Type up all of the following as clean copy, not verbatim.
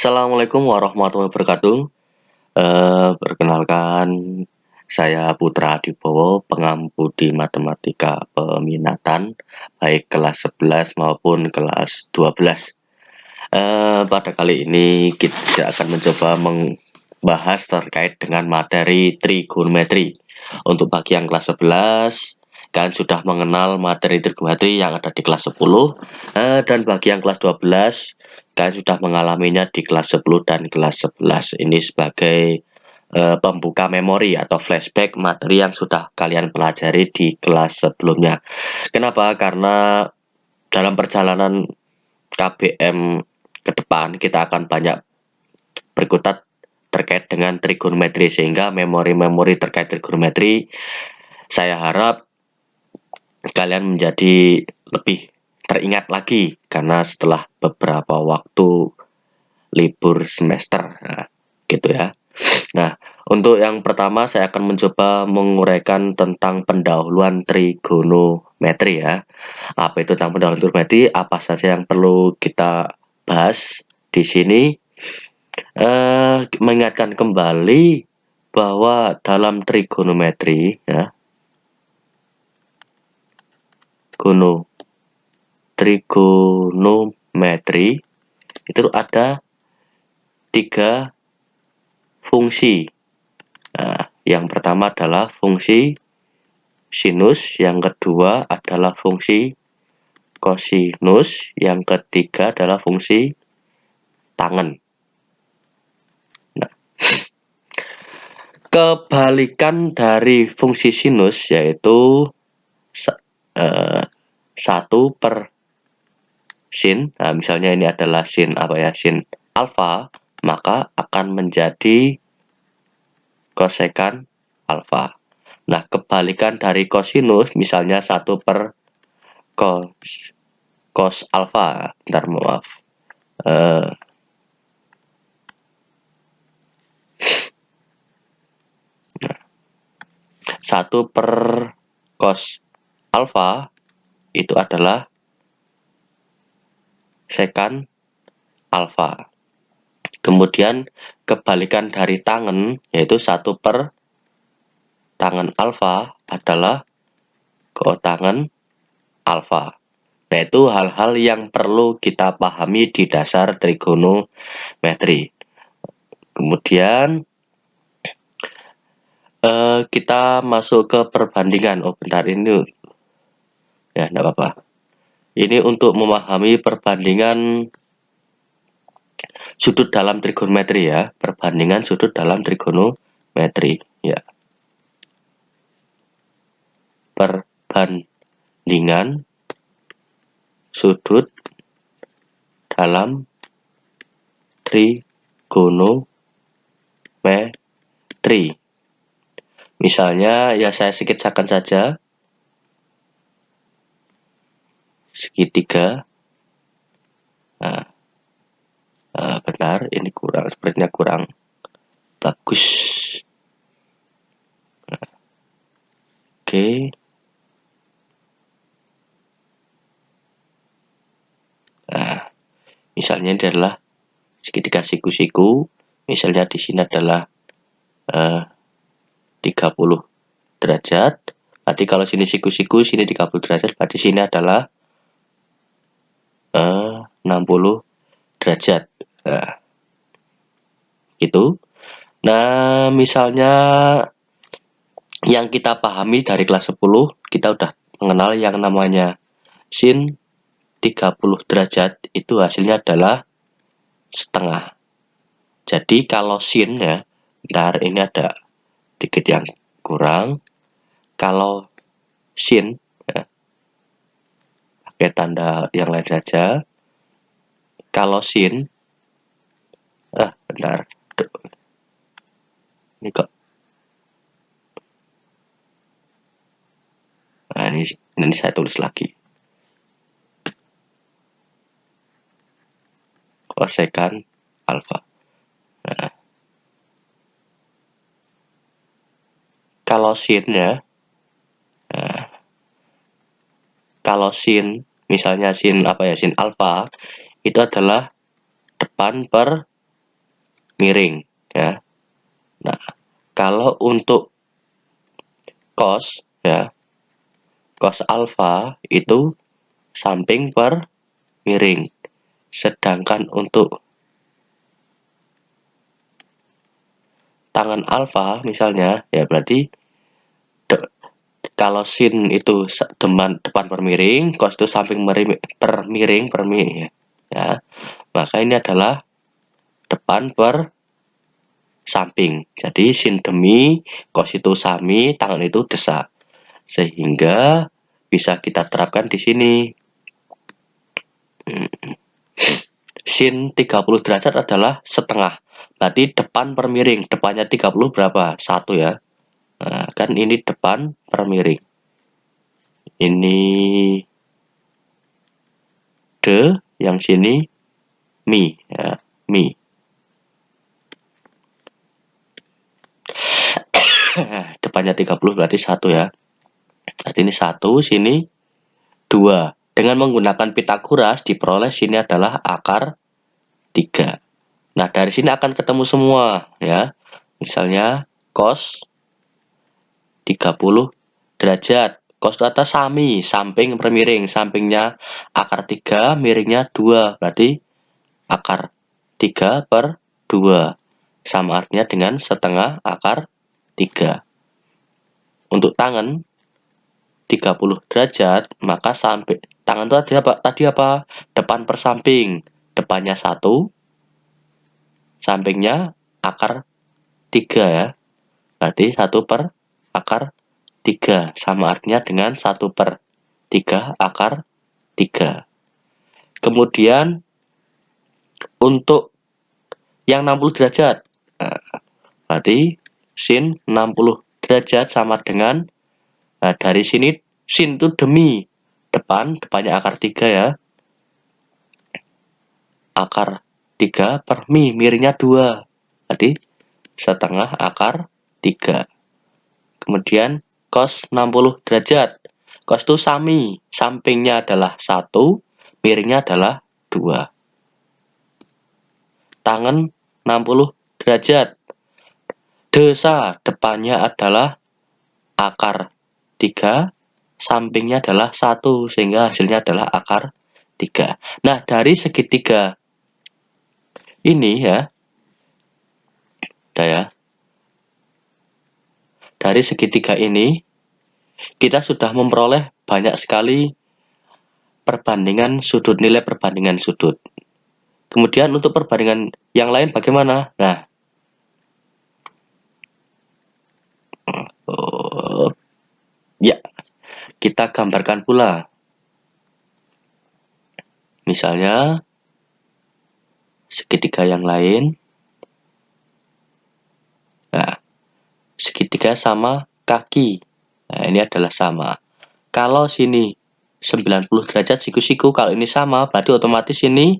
Assalamualaikum warahmatullahi wabarakatuh. Perkenalkan, saya Putra Adibowo, pengampu di Matematika Peminatan, baik kelas 11 maupun kelas 12. Pada kali ini kita akan mencoba membahas terkait dengan materi trigonometri. Untuk bagi yang kelas 11, kalian sudah mengenal materi trigonometri yang ada di kelas 10, dan bagi yang kelas 12, kalian sudah mengalaminya di kelas 10 dan kelas 11. Ini sebagai pembuka memori atau flashback materi yang sudah kalian pelajari di kelas sebelumnya. Kenapa? Karena dalam perjalanan KBM ke depan kita akan banyak berkutat terkait dengan trigonometri, sehingga memori-memori terkait trigonometri saya harap kalian menjadi lebih teringat lagi karena setelah beberapa waktu libur semester, gitu ya. Nah, untuk yang pertama saya akan mencoba menguraikan tentang pendahuluan trigonometri ya. Apa itu tentang pendahuluan trigonometri? Apa saja yang perlu kita bahas di sini? Mengingatkan kembali bahwa dalam trigonometri ya, trigonometri itu ada 3 fungsi. Nah, yang pertama adalah fungsi sinus, yang kedua adalah fungsi kosinus, yang ketiga adalah fungsi tangen. Nah, kebalikan dari fungsi sinus yaitu 1 per sin. Nah, misalnya ini adalah sin sin alfa, maka akan menjadi kosekan alfa. Nah, kebalikan dari kosinus, misalnya 1 per cos alfa. Bentar, maaf. 1 per cos alfa itu adalah sekan alfa. Kemudian kebalikan dari tangen yaitu 1 per tangen alfa adalah kotangen alfa. Nah, itu hal-hal yang perlu kita pahami di dasar trigonometri. Kemudian kita masuk ke perbandingan. Oh, bentar, ini ya enggak apa-apa. Ini untuk memahami perbandingan sudut dalam trigonometri ya, perbandingan sudut dalam trigonometri ya. Perbandingan sudut dalam trigonometri. Misalnya ya saya sketsakan saja. Segitiga. Nah, benar, ini sepertinya kurang bagus. Oke. Nah, misalnya ini adalah segitiga siku-siku. Misalnya di sini adalah 30 derajat. Berarti kalau sini siku-siku, sini 30 derajat, berarti sini adalah 60 derajat. Nah, gitu. Nah, misalnya yang kita pahami dari kelas 10, kita udah mengenal yang namanya sin 30 derajat itu hasilnya adalah setengah. Jadi kalau sin ya, bentar, ini ada dikit yang kurang. Kalau sin ya, pakai tanda yang lain saja. Kalau sin, bentar, ini kok, nah ini saya tulis lagi. Kosekan alfa. Nah, kalau sin ya, kalau sin, misalnya sin sin alfa itu adalah depan per miring ya. Nah, kalau untuk cos ya, cos alfa itu samping per miring. Sedangkan untuk tangan alfa misalnya ya berarti kalau sin itu depan per miring, cos itu samping per miring ya. Maka ini adalah depan per samping. Jadi sin demi, cos itu sami, tangan itu desak. Sehingga bisa kita terapkan di sini. Sin 30 derajat adalah setengah. Berarti depan per miring. Depannya 30 berapa? 1 ya. Nah, kan ini depan per miring. Ini de, yang sini mi ya, mi. Depannya 30 berarti 1 ya. Berarti ini 1, sini 2. Dengan menggunakan Pitagoras diperoleh sini adalah akar 3. Nah, dari sini akan ketemu semua ya. Misalnya cos 30 derajat. Cos itu atas sami, samping per miring. Sampingnya akar 3, miringnya 2. Berarti akar 3 per 2. Sama artinya dengan setengah akar 3. Untuk tangan 30 derajat, maka sampai tangan itu tadi apa? Depan per samping. Depannya 1, sampingnya akar 3 ya. Berarti 1 per akar 3. Sama artinya dengan 1 per 3 akar 3. Kemudian untuk yang 60 derajat. Nah, berarti sin 60 derajat sama dengan dari sini sin itu demi depannya akar 3 ya. Akar 3 per miringnya 2. Berarti setengah akar 3. Kemudian cos 60 derajat. Cos itu sami, sampingnya adalah 1, miringnya adalah 2. Tangan 60 derajat. Desa, depannya adalah akar 3, sampingnya adalah 1, sehingga hasilnya adalah akar 3. Nah, dari segitiga ini ya, udah ya. Dari segitiga ini, kita sudah memperoleh banyak sekali nilai perbandingan sudut. Kemudian untuk perbandingan yang lain bagaimana? Nah, ya, kita gambarkan pula. Misalnya, segitiga yang lain. Nah, segitiga sama kaki. Nah, ini adalah sama. Kalau sini 90 derajat siku-siku, kalau ini sama, berarti otomatis ini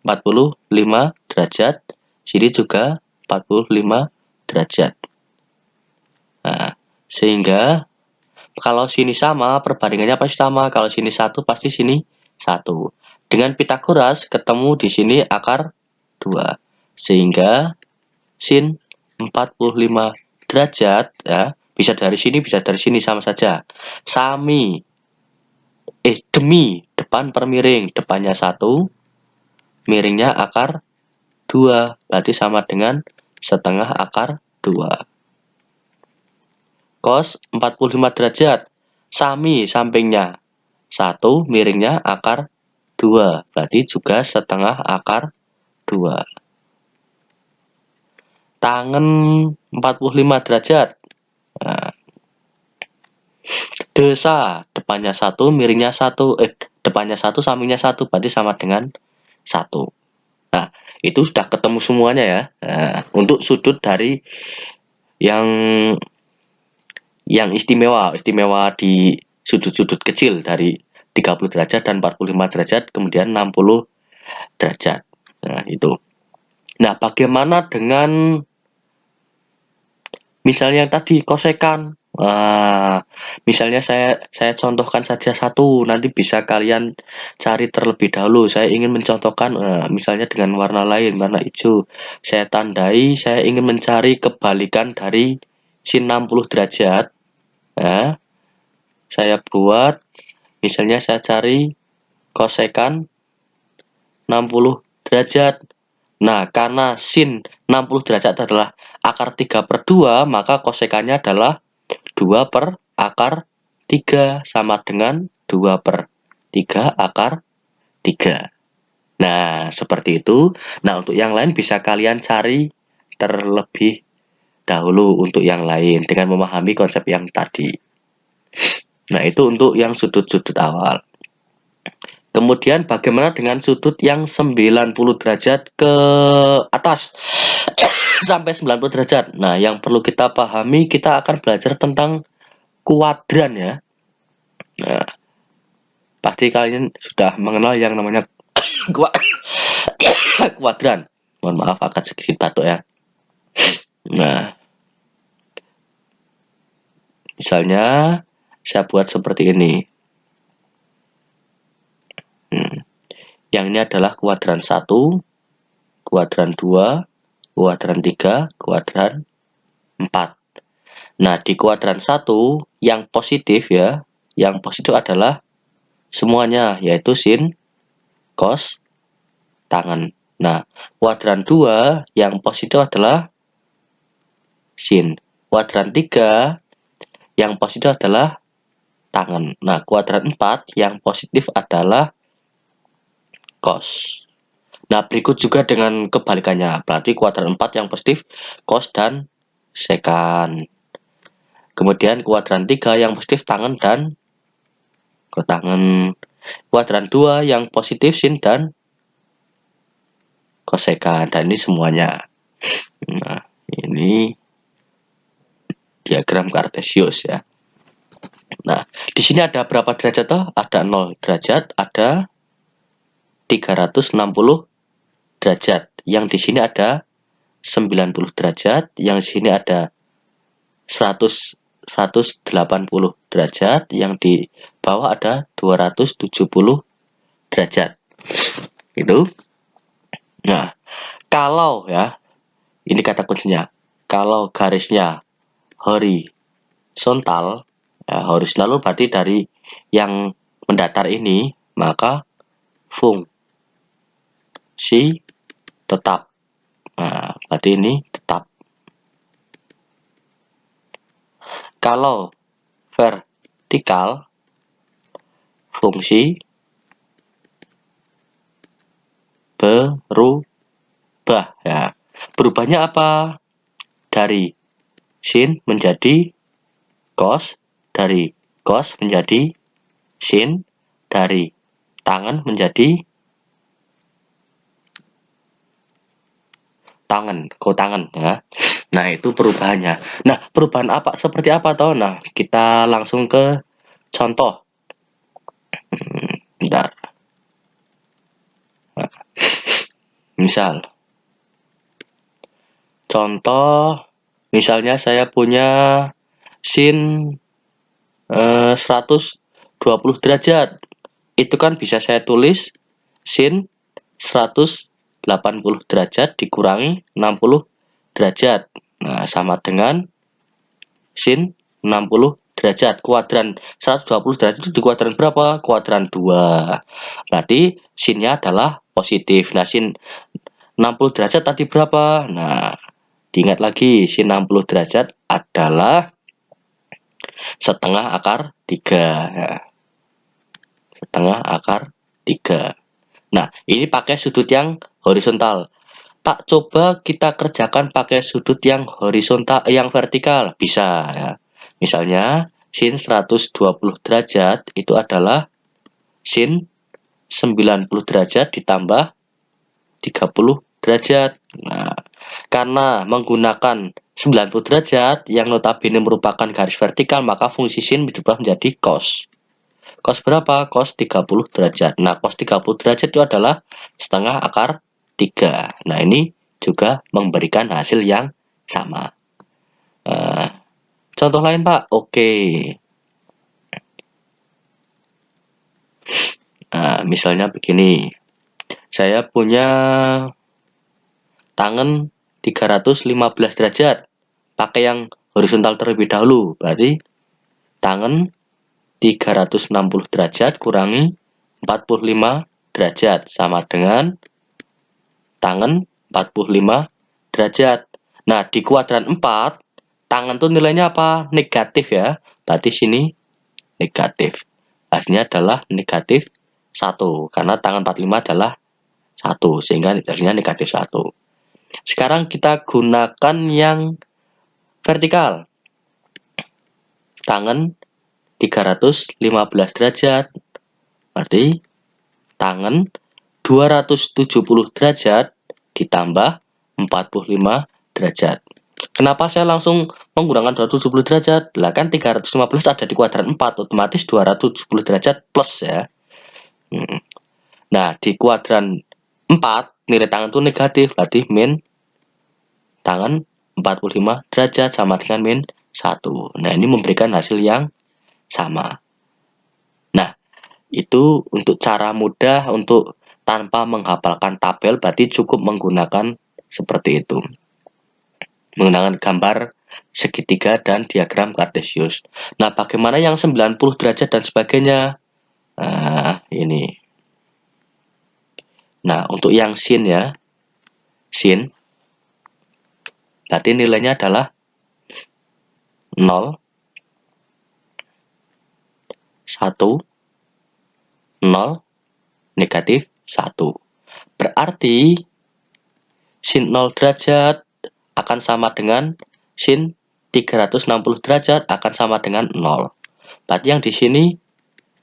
45 derajat, sini juga 45 derajat. Nah, sehingga kalau sini sama, perbandingannya pasti sama. Kalau sini 1, pasti sini 1. Dengan Pitagoras, ketemu di sini akar 2. Sehingga sin 45 derajat ya, bisa dari sini sama saja. Demi depan per miring, depannya 1, miringnya akar 2, berarti sama dengan setengah akar 2. Cos 45 derajat, sami sampingnya 1, miringnya akar 2, berarti juga setengah akar 2. Tangan 45 derajat. Nah, desa, depannya 1, miringnya 1, depannya 1, sampingnya 1, berarti sama dengan 1. Nah, itu sudah ketemu semuanya ya. Nah, untuk sudut dari yang istimewa di sudut-sudut kecil dari 30 derajat dan 45 derajat, kemudian 60 derajat. Nah, itu. Nah, bagaimana dengan misalnya tadi kosekan? Misalnya saya contohkan saja satu, nanti bisa kalian cari terlebih dahulu. Saya ingin mencontohkan misalnya dengan warna lain, warna hijau. Saya tandai, saya ingin mencari kebalikan dari sin 60 derajat. Nah, saya buat, misalnya saya cari kosekan 60 derajat. Nah, karena sin 60 derajat adalah akar 3/2, maka kosekannya adalah 2 per akar 3 sama dengan 2 per 3 akar 3. Nah, seperti itu. Nah, untuk yang lain bisa kalian cari terlebih dahulu untuk yang lain dengan memahami konsep yang tadi. Nah, itu untuk yang sudut-sudut awal. Kemudian bagaimana dengan sudut yang 90 derajat ke atas sampai 90 derajat. Nah, yang perlu kita pahami, kita akan belajar tentang kuadran ya. Nah, pasti kalian sudah mengenal yang namanya kuadran. Mohon maaf agak sedikit batuk ya. Nah, misalnya saya buat seperti ini. Yang ini adalah kuadran 1, kuadran 2, kuadran 3, kuadran 4. Nah, di kuadran 1 yang positif ya, yang positif adalah semuanya, yaitu sin, cos, tangen. Nah, kuadran 2 yang positif adalah sin. Kuadran 3 yang positif adalah tangen. Nah, kuadran 4 yang positif adalah cos. Nah, berikut juga dengan kebalikannya. Berarti kuadran 4 yang positif cos dan sekan. Kemudian kuadran 3 yang positif tangen dan kotangen. Kuadran 2 yang positif sin dan kosekan. Dan ini semuanya. Nah, ini diagram Cartesius ya. Nah, di sini ada berapa derajat toh? Ada 0 derajat, ada 360 derajat. Yang di sini ada 90 derajat, yang di sini ada 180 derajat, yang di bawah ada 270 derajat. Itu. Nah, kalau ya, ini kata kuncinya. Kalau garisnya horizontal, ya, horizontal berarti dari yang mendatar ini, maka fungsi tetap. Nah, berarti ini tetap. Kalau vertikal, fungsi berubah ya. Berubahnya apa? Dari sin menjadi cos, dari cos menjadi sin, dari tangen menjadi tangen, kotangen ya. Nah, itu perubahannya. Nah, perubahan apa seperti apa toh? Nah, kita langsung ke contoh. Bentar. Nah, misal contoh, misalnya saya punya sin 120 derajat. Itu kan bisa saya tulis sin 180 derajat dikurangi 60 derajat. Nah, sama dengan sin 60 derajat. Kuadran 120 derajat itu di kuadran berapa? Kuadran 2. Berarti sinnya adalah positif. Nah, sin 60 derajat tadi berapa? Nah, diingat lagi, sin 60 derajat adalah setengah akar 3. Ya. Setengah akar 3. Nah, ini pakai sudut yang horizontal. Pak, coba kita kerjakan pakai sudut yang horizontal, yang vertikal. Bisa ya. Misalnya, sin 120 derajat itu adalah sin 90 derajat ditambah 30 derajat. Nah, karena menggunakan 90 derajat yang notabene merupakan garis vertikal, maka fungsi sin berubah menjadi cos. Cos berapa? Cos 30 derajat. Nah, cos 30 derajat itu adalah setengah akar 3. Nah, ini juga memberikan hasil yang sama. Contoh lain, Pak. Oke. Nah, misalnya begini. Saya punya tangan 315 derajat. Pakai yang horizontal terlebih dahulu. Berarti tangan 360 derajat kurangi 45 derajat sama dengan tangan 45 derajat. Nah, di kuadran 4, tangan tuh nilainya apa? Negatif ya. Berarti sini negatif. Hasilnya adalah negatif 1. Karena tangan 45 adalah 1. Sehingga hasilnya negatif 1. Sekarang kita gunakan yang vertikal. Tangan 315 derajat. Berarti tangan 270 derajat ditambah 45 derajat. Kenapa saya langsung menggunakan 270 derajat? Lah kan 315 ada di kuadran 4, otomatis 270 derajat plus ya. Nah, di kuadran 4, nilai tangan itu negatif, berarti min tangan 45 derajat sama dengan min 1. Nah, ini memberikan hasil yang sama. Nah, itu untuk cara mudah untuk tanpa menghafalkan tabel, berarti cukup menggunakan seperti itu. Menggunakan gambar segitiga dan diagram kartesius. Nah, bagaimana yang 90 derajat dan sebagainya? Nah, ini. Nah, untuk yang sin ya. Sin. Berarti nilainya adalah 0, 1, 0, negatif 1. Berarti sin 0 derajat akan sama dengan sin 360 derajat akan sama dengan 0. Berarti yang di sini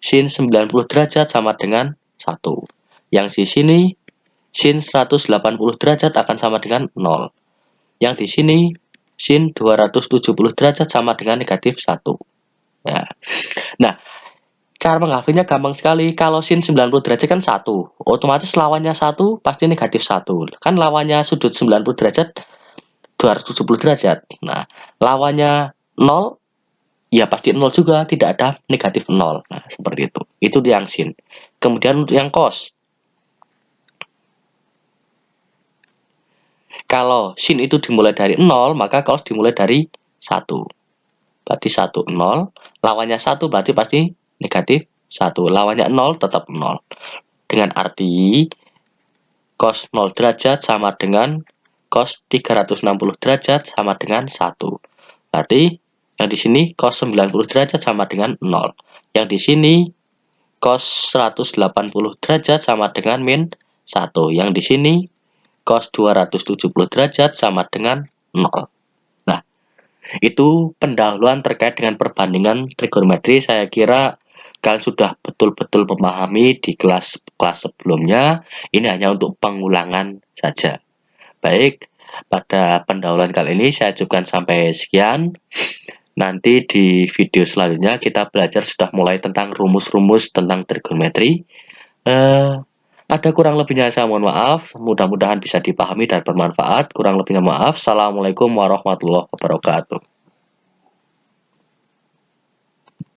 sin 90 derajat sama dengan 1. Yang di sini sin 180 derajat akan sama dengan 0. Yang di sini sin 270 derajat sama dengan negatif 1. Ya. Nah, cara menghafalnya gampang sekali. Kalau sin 90 derajat kan 1. Otomatis lawannya 1 pasti negatif 1. Kan lawannya sudut 90 derajat 270 derajat. Nah, lawannya 0 ya pasti 0 juga, tidak ada negatif 0. Nah, seperti itu. Itu yang sin. Kemudian untuk yang cos. Kalau sin itu dimulai dari 0, maka cos dimulai dari 1. Berarti 1, 0. Lawannya 1 berarti pasti negatif 1. Lawannya 0 tetap 0. Dengan arti cos 0 derajat sama dengan cos 360 derajat sama dengan 1. Berarti yang di sini cos 90 derajat sama dengan 0. Yang di sini cos 180 derajat sama dengan min 1. Yang di sini cos 270 derajat sama dengan 0. Nah, itu pendahuluan terkait dengan perbandingan trigonometri. Saya kira kalian sudah betul-betul memahami di kelas sebelumnya. Ini hanya untuk pengulangan saja. Baik, pada pendahuluan kali ini saya cukupkan sampai sekian. Nanti di video selanjutnya kita belajar sudah mulai tentang rumus-rumus tentang trigonometri. Ada kurang lebihnya saya mohon maaf. Mudah-mudahan bisa dipahami dan bermanfaat. Kurang lebihnya maaf. Assalamualaikum warahmatullahi wabarakatuh.